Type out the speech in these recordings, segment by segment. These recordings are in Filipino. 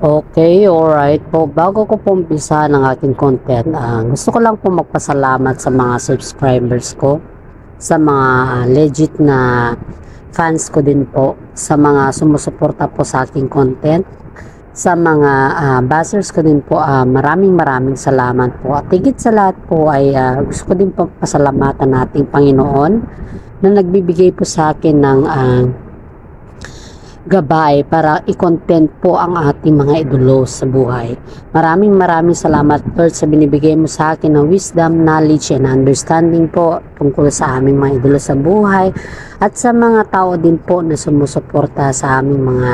Okay, alright po. Bago ko po umpisa ng aking content, gusto ko lang po magpasalamat sa mga subscribers ko, sa mga legit na fans ko din po, sa mga sumusuporta po sa aking content, sa mga buzzers ko din po. Maraming salamat po. At higit sa lahat po ay gusto ko din po pasalamatan nating Panginoon na nagbibigay po sa akin ng gabay para i-content po ang ating mga idolo sa buhay. Maraming salamat Lord sa binibigay mo sa akin ng wisdom, knowledge, and understanding po tungkol sa aming mga idolo sa buhay at sa mga tao din po na sumusuporta sa aming mga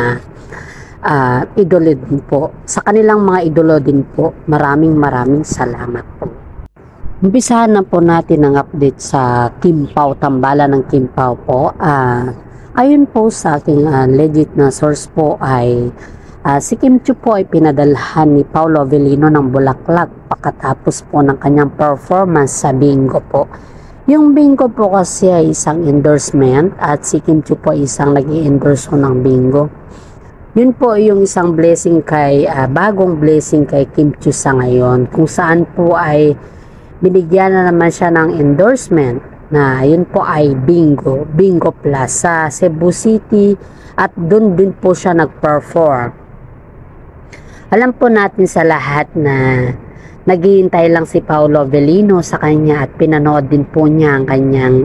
idolo din po. Sa kanilang mga idolo din po, maraming salamat po. Umpisahan na po natin ang update sa Kim Pao, tambalan ng Kim Pao po. Ayon po sa aking legit na source po ay si Kim Chiu po ay pinadalhan ni Paolo Avellino ng Bulaklak pagkatapos po ng kanyang performance sa bingo po. Yung bingo po kasi ay isang endorsement at si Kim Chiu po ay isang nag-i-endorse ng bingo. Yun po yung isang blessing kay, bagong blessing kay Kim Chiu sa ngayon, kung saan po ay binigyan na naman siya ng endorsement na yun po ay Bingo Plus sa Cebu City at doon din po siya nag-perform. Alam po natin sa lahat na naghihintay lang si Paolo Avellino sa kanya at pinanood din po niya ang kanyang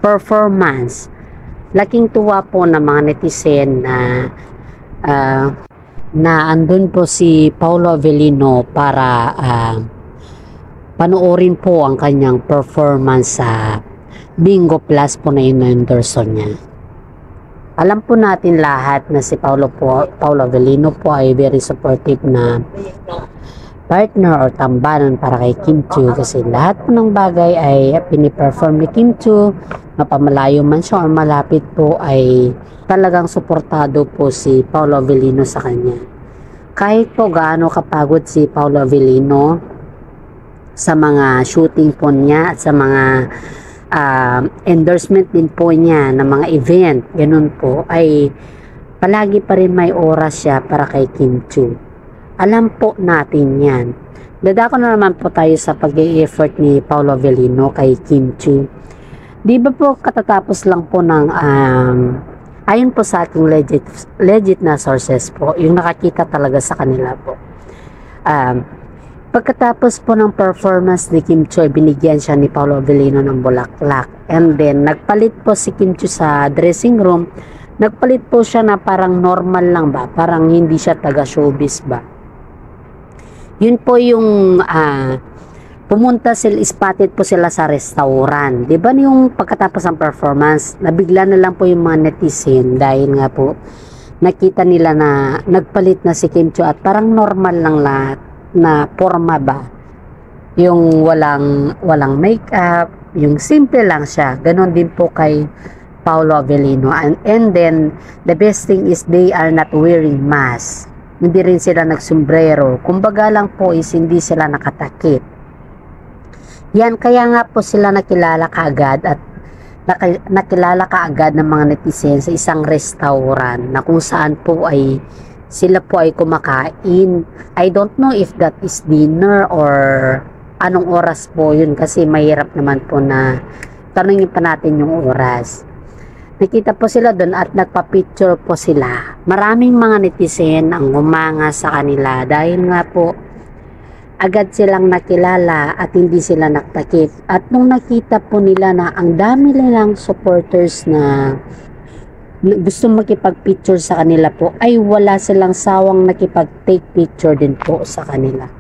performance. Laking tuwa po ng mga netizen na andun po si Paolo Avellino para panoorin po ang kanyang performance sa Bingo Plus po na in-endorse niya. Alam po natin lahat na si Paolo Avellino po ay very supportive na partner or tambalan para kay Kim Chiu, kasi lahat po ng bagay ay piniperform ni Kim Chiu, mapamalayo man siya o malapit po ay talagang suportado po si Paolo Avellino sa kanya. Kahit po gaano kapagod si Paolo Avellino sa mga shooting po niya at sa mga endorsement din po niya ng mga event, ganun po, ay palagi pa rin may oras siya para kay Kim Chiu. Alam po natin yan. Dadako na naman po tayo sa pag-i-effort ni Paolo Avellino kay Kim Chiu. Di ba po katatapos lang po ng ayon po sa ating legit na sources po, yung nakakita talaga sa kanila po. Pagkatapos po ng performance ni Kim Chiu, binigyan siya ni Paolo Avellino ng bulaklak. And then, nagpalit po si Kim Chiu sa dressing room. Nagpalit po siya na parang normal lang ba? Parang hindi siya taga-showbiz ba? Yun po yung spotted po sila sa restaurant. Diba yung pagkatapos ng performance, nabigla na lang po yung mga netizen dahil nga po nakita nila na nagpalit na si Kim Chiu at parang normal lang lahat na forma ba, yung walang makeup, yung simple lang siya. Ganon din po kay Paolo Avellino. And then the best thing is they are not wearing mask, hindi rin sila nagsombrero, kumbaga lang po is hindi sila nakatakip. Yan, kaya nga po sila nakilala kaagad at nakilala kaagad ng mga netizen sa isang restaurant na kung saan po ay sila po ay kumakain. I don't know if that is dinner or anong oras po yun, kasi mahirap naman po na tanungin pa natin yung oras. Nakita po sila doon at nagpa-picture po sila. Maraming mga netizen ang humanga sa kanila dahil nga po agad silang nakilala at hindi sila naktakip. At nung nakita po nila na ang dami nilang supporters na gusto makipag-picture sa kanila po, ay wala silang sawang nakipag-take picture din po sa kanila.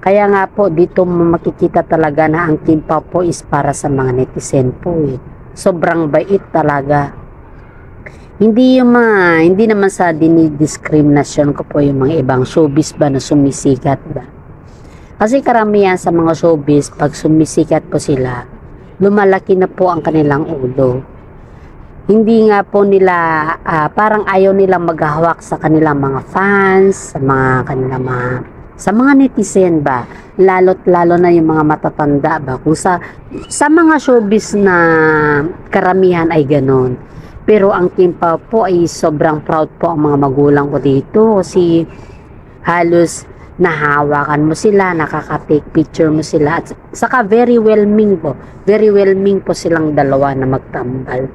Kaya nga po dito makikita talaga na ang Kim Pao po is para sa mga netizen po eh. Sobrang bait talaga. Hindi naman sa dinidiscrimination ko po yung mga ibang showbiz ba na sumisikat ba. Kasi karamihan sa mga showbiz, pag sumisikat po sila, lumalaki na po ang kanilang ulo. Hindi nga po nila, parang ayaw nilang maghahawak sa kanilang mga fans, sa mga netizen ba, lalo na yung mga matatanda ba, kung sa mga showbiz na karamihan ay ganon. Pero ang Kim Pao po ay sobrang proud po ang mga magulang ko dito, kasi halos nahawakan mo sila, nakaka-take picture mo sila, at saka very welcoming po silang dalawa na magtambal.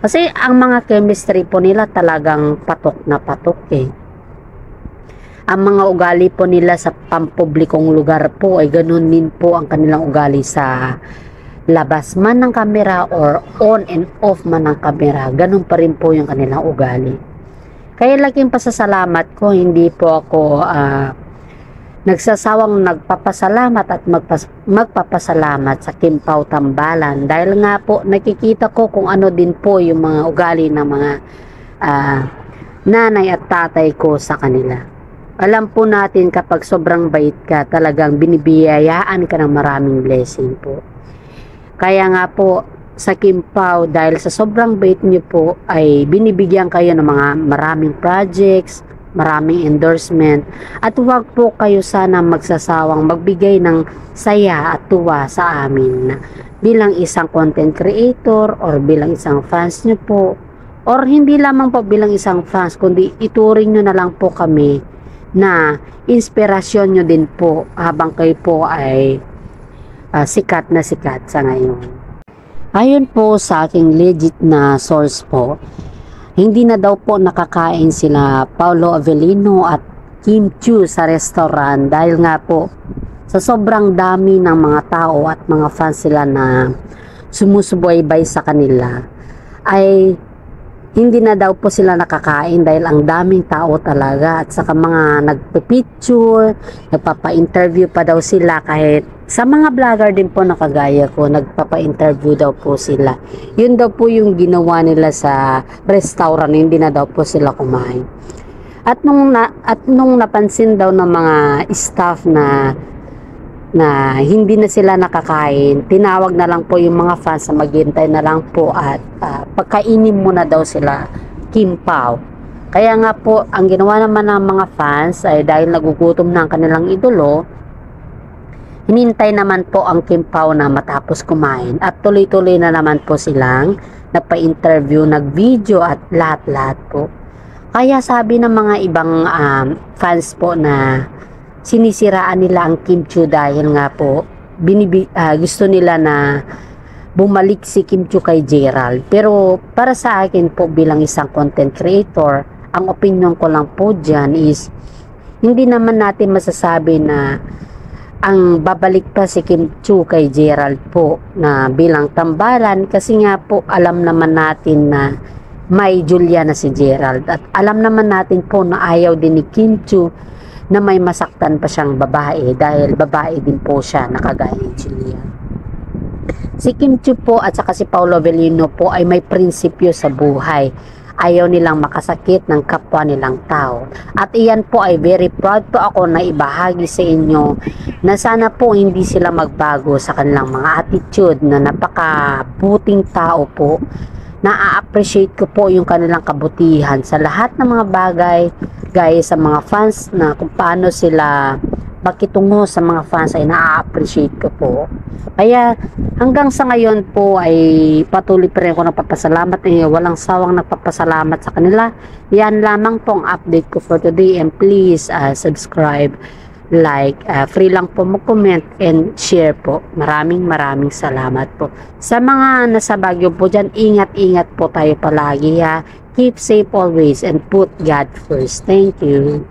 Kasi ang mga chemistry po nila talagang patok na patok eh. Ang mga ugali po nila sa pampublikong lugar po ay ganun din po ang kanilang ugali sa labas man ng kamera or on and off man ng kamera. Ganun pa rin po yung kanilang ugali. Kaya laking pasasalamat ko, hindi po ako nagsasawang nagpapasalamat at magpapasalamat sa Kim Pao Tambalan dahil nga po nakikita ko kung ano din po yung mga ugali ng mga nanay at tatay ko sa kanila. Alam po natin kapag sobrang bait ka, talagang binibiyayaan ka ng maraming blessing po. Kaya nga po sa Kim Pao, dahil sa sobrang bait niyo po ay binibigyan kayo ng mga maraming projects, maraming endorsement, at huwag po kayo sana magsasawang magbigay ng saya at tuwa sa amin bilang isang content creator or bilang isang fans nyo po, or hindi lamang po bilang isang fans, kundi ituring nyo na lang po kami na inspirasyon nyo din po habang kayo po ay sikat na sikat sa ngayon. Ayon po sa aking legit na source po, hindi na daw po nakakain sila Paolo Avellino at Kim Chiu sa restaurant dahil nga po sa sobrang dami ng mga tao at mga fans sila na sumusubaybay sa kanila ay hindi na daw po sila nakakain dahil ang daming tao talaga at saka mga nagpipicture, nagpapa-interview pa daw sila kahit sa mga vlogger din po na kagaya ko, nagpapa-interview daw po sila. Yun daw po yung ginawa nila sa restaurant, hindi na daw po sila kumain. At nung napansin daw ng mga staff na hindi na sila nakakain, tinawag na lang po yung mga fans na maghintay na lang po at pagkainin muna daw sila Kim Pao. Kaya nga po, ang ginawa naman ng mga fans ay dahil nagugutom na ang kanilang idolo, hinintay naman po ang Kim Pao na matapos kumain at tuloy-tuloy na naman po silang nagpa-interview, nag-video at lahat-lahat po. Kaya sabi ng mga ibang fans po na sinisiraan nila ang Kim Chiu dahil nga po gusto nila na bumalik si Kim Chiu kay Gerald. Pero para sa akin po bilang isang content creator, ang opinion ko lang po dyan is hindi naman natin masasabi na ang babalik pa si Kim Chiu kay Gerald po na bilang tambalan kasi nga po alam naman natin na may Julia na si Gerald at alam naman natin po na ayaw din ni Kim Chiu na may masaktan pa siyang babae dahil babae din po siya nakagaya ni Julia. Si Kim Chiu po at saka si Paolo Avellino po ay may prinsipyo sa buhay. Ayaw nilang makasakit ng kapwa nilang tao. At iyan po ay very proud po ako na ibahagi sa inyo na sana po hindi sila magbago sa kanilang mga attitude na napakabuting tao po. Na-appreciate ko po yung kanilang kabutihan sa lahat ng mga bagay gaya sa mga fans na kung paano sila makitungo sa mga fans ay na-appreciate ko po. Kaya hanggang sa ngayon po ay patuloy pa rin ako nagpapasalamat walang sawang nagpapasalamat sa kanila. Yan lamang po ang update ko for today and please subscribe, like, free lang po mag-comment and share po. Maraming salamat po. Sa mga nasa Baguio po dyan, ingat-ingat po tayo palagi ha. Keep safe always and put God first. Thank you.